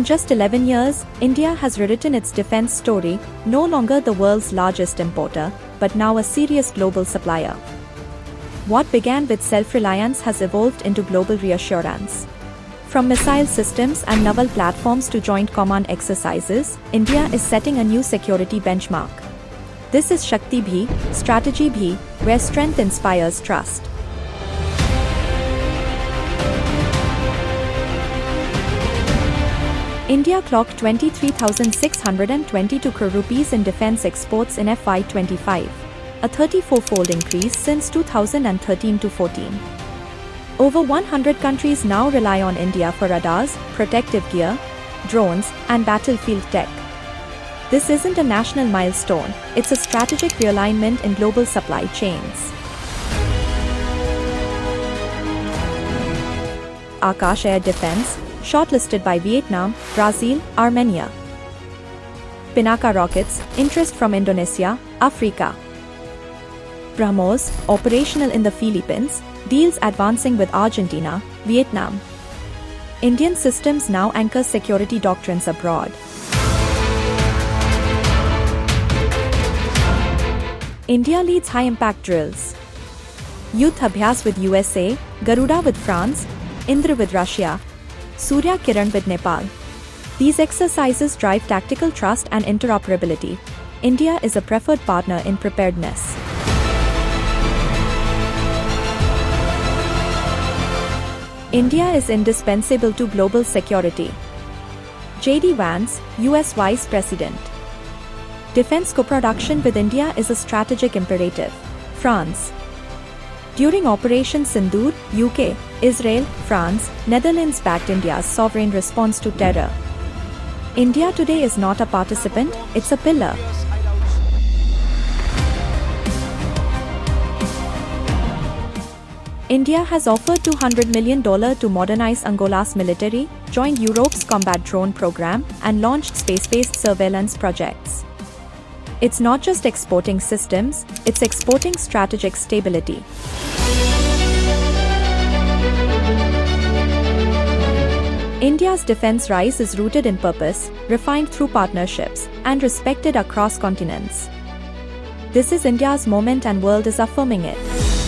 In just 11 years, India has rewritten its defense story, no longer the world's largest importer, but now a serious global supplier. What began with self-reliance has evolved into global reassurance. From missile systems and naval platforms to joint command exercises, India is setting a new security benchmark. This is Shakti Bhi, Strategy Bhi, where strength inspires trust. India clocked 23,622 crore rupees in defense exports in FY25, a 34-fold increase since 2013 to 14. Over 100 countries now rely on India for radars, protective gear, drones, and battlefield tech. This isn't a national milestone, it's a strategic realignment in global supply chains. Akash Air Defense, shortlisted by Vietnam, Brazil, Armenia. Pinaka Rockets, interest from Indonesia, Africa. BrahMos, operational in the Philippines, deals advancing with Argentina, Vietnam. Indian systems now anchor security doctrines abroad. India leads high-impact drills. Yudh Abhyas with USA, Garuda with France, Indra with Russia, Surya Kiran with Nepal. These exercises drive tactical trust and interoperability. India is a preferred partner in preparedness. India is indispensable to global security. J.D. Vance, U.S. Vice President. Defense co-production with India is a strategic imperative. France. During Operation Sindoor, UK, Israel, France, Netherlands backed India's sovereign response to terror. India today is not a participant, it's a pillar. India has offered $200 million to modernize Angola's military, joined Europe's combat drone program, and launched space-based surveillance projects. It's not just exporting systems, it's exporting strategic stability. India's defense rise is rooted in purpose, refined through partnerships, and respected across continents. This is India's moment and world is affirming it.